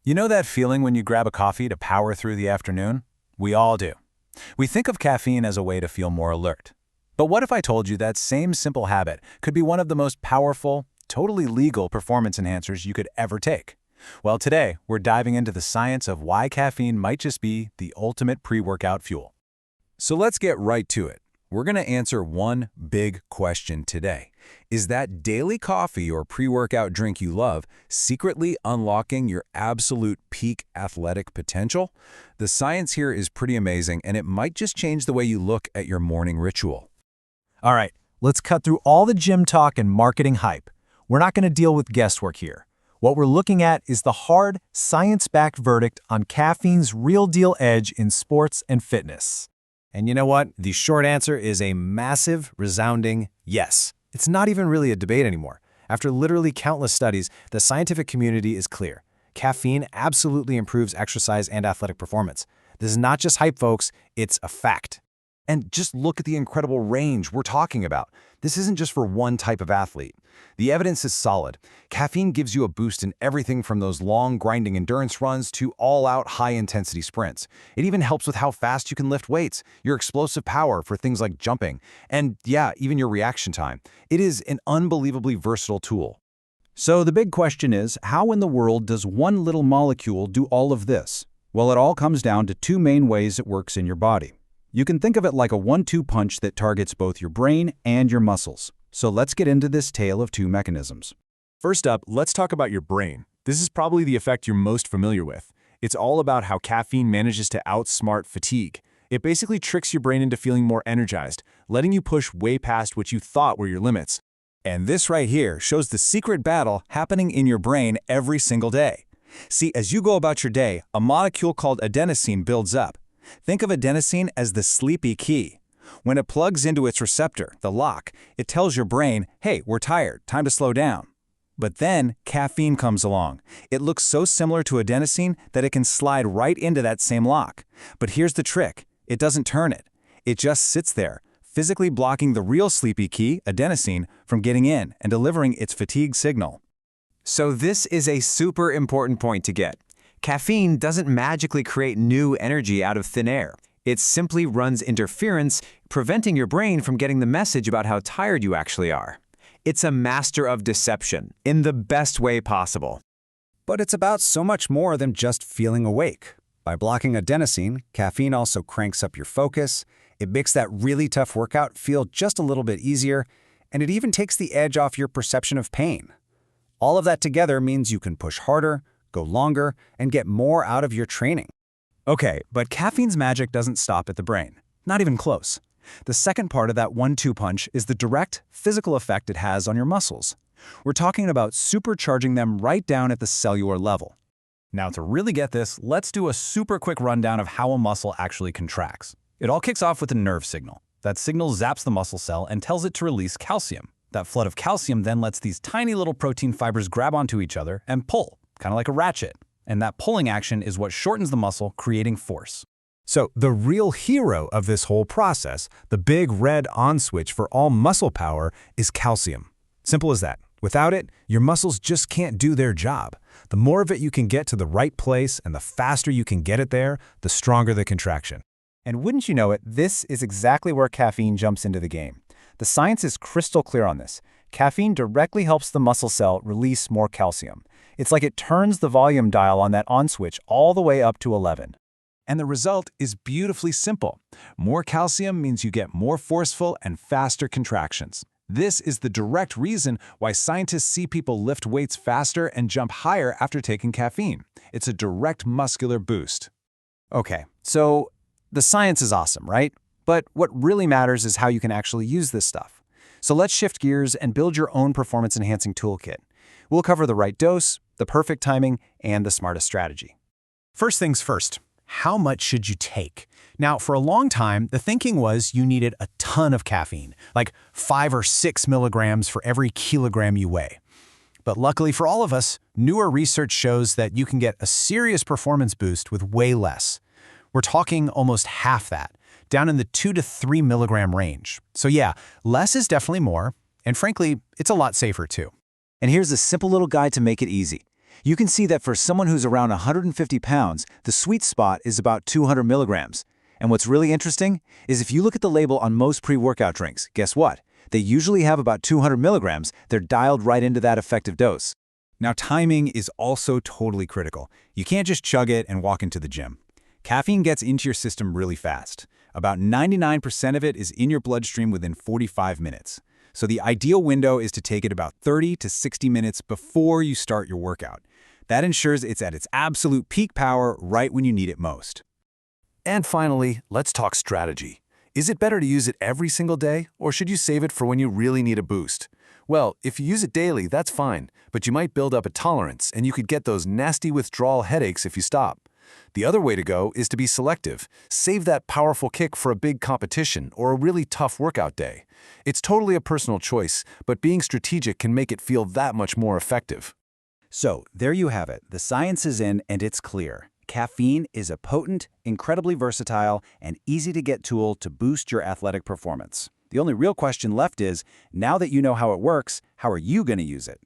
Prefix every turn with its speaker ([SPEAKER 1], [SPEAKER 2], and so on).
[SPEAKER 1] You know that feeling when you grab a coffee to power through the afternoon? We all do. We think of caffeine as a way to feel more alert. But what if I told you that same simple habit could be one of the most powerful, totally legal performance enhancers you could ever take? Well, today, we're diving into the science of why caffeine might just be the ultimate pre-workout fuel. So let's get right to it. We're going to answer one big question today. Is that daily coffee or pre-workout drink you love secretly unlocking your absolute peak athletic potential? The science here is pretty amazing, and it might just change the way you look at your morning ritual.
[SPEAKER 2] All right, let's cut through all the gym talk and marketing hype. We're not going to deal with guesswork here. What we're looking at is the hard, science-backed verdict on caffeine's real-deal edge in sports and fitness. And you know what? The short answer is a massive, resounding yes. It's not even really a debate anymore. After literally countless studies, the scientific community is clear. Caffeine absolutely improves exercise and athletic performance. This is not just hype, folks. It's a fact.
[SPEAKER 3] And just look at the incredible range we're talking about. This isn't just for one type of athlete. The evidence is solid. Caffeine gives you a boost in everything from those long, grinding endurance runs to all-out, high-intensity sprints. It even helps with how fast you can lift weights, your explosive power for things like jumping, and yeah, even your reaction time. It is an unbelievably versatile tool.
[SPEAKER 4] So the big question is, how in the world does one little molecule do all of this? Well, it all comes down to two main ways it works in your body. You can think of it like a 1-2 punch that targets both your brain and your muscles. So let's get into this tale of two mechanisms.
[SPEAKER 5] First up, let's talk about your brain. This is probably the effect you're most familiar with. It's all about how caffeine manages to outsmart fatigue. It basically tricks your brain into feeling more energized, letting you push way past what you thought were your limits.
[SPEAKER 1] And this right here shows the secret battle happening in your brain every single day. See, as you go about your day, a molecule called adenosine builds up. Think of adenosine as the sleepy key. When it plugs into its receptor, the lock, it tells your brain, hey, we're tired, time to slow down. But then caffeine comes along. It looks so similar to adenosine that it can slide right into that same lock. But here's the trick. It doesn't turn it. It just sits there, physically blocking the real sleepy key, adenosine, from getting in and delivering its fatigue signal.
[SPEAKER 6] So this is a super important point to get. Caffeine doesn't magically create new energy out of thin air. It simply runs interference, preventing your brain from getting the message about how tired you actually are. It's a master of deception, in the best way possible.
[SPEAKER 4] But it's about so much more than just feeling awake. By blocking adenosine, caffeine also cranks up your focus, it makes that really tough workout feel just a little bit easier, and it even takes the edge off your perception of pain. All of that together means you can push harder, go longer, and get more out of your training.
[SPEAKER 2] Okay, but caffeine's magic doesn't stop at the brain. Not even close. The second part of that 1-2 punch is the direct physical effect it has on your muscles. We're talking about supercharging them right down at the cellular level. Now, to really get this, let's do a super quick rundown of how a muscle actually contracts. It all kicks off with a nerve signal. That signal zaps the muscle cell and tells it to release calcium. That flood of calcium then lets these tiny little protein fibers grab onto each other and pull, kind of like a ratchet. And that pulling action is what shortens the muscle, creating force.
[SPEAKER 7] So the real hero of this whole process, the big red on switch for all muscle power, is calcium. Simple as that. Without it, your muscles just can't do their job. The more of it you can get to the right place and the faster you can get it there, the stronger the contraction.
[SPEAKER 2] And wouldn't you know it, this is exactly where caffeine jumps into the game. The science is crystal clear on this. Caffeine directly helps the muscle cell release more calcium. It's like it turns the volume dial on that on switch all the way up to 11.
[SPEAKER 1] And the result is beautifully simple. More calcium means you get more forceful and faster contractions. This is the direct reason why scientists see people lift weights faster and jump higher after taking caffeine. It's a direct muscular boost.
[SPEAKER 2] Okay, so the science is awesome, right? But what really matters is how you can actually use this stuff. So let's shift gears and build your own performance-enhancing toolkit. We'll cover the right dose, the perfect timing, and the smartest strategy.
[SPEAKER 7] First things first, how much should you take? Now, for a long time, the thinking was you needed a ton of caffeine, like 5 or 6 milligrams for every kilogram you weigh. But luckily for all of us, newer research shows that you can get a serious performance boost with way less. We're talking almost half that, down in the 2 to 3 milligram range. So yeah, less is definitely more, and frankly, it's a lot safer too.
[SPEAKER 6] And here's a simple little guide to make it easy.
[SPEAKER 1] You can see that for someone who's around 150 pounds, the sweet spot is about 200 milligrams. And what's really interesting is if you look at the label on most pre-workout drinks, guess what? They usually have about 200 milligrams. They're dialed right into that effective dose.
[SPEAKER 2] Now, timing is also totally critical. You can't just chug it and walk into the gym. Caffeine gets into your system really fast. About 99% of it is in your bloodstream within 45 minutes. So the ideal window is to take it about 30 to 60 minutes before you start your workout. That ensures it's at its absolute peak power right when you need it most.
[SPEAKER 8] And finally, let's talk strategy. Is it better to use it every single day, or should you save it for when you really need a boost? Well, if you use it daily, that's fine, but you might build up a tolerance and you could get those nasty withdrawal headaches if you stop. The other way to go is to be selective. Save that powerful kick for a big competition or a really tough workout day. It's totally a personal choice, but being strategic can make it feel that much more effective.
[SPEAKER 2] So, there you have it. The science is in and it's clear. Caffeine is a potent, incredibly versatile, and easy-to-get tool to boost your athletic performance. The only real question left is, now that you know how it works, how are you going to use it?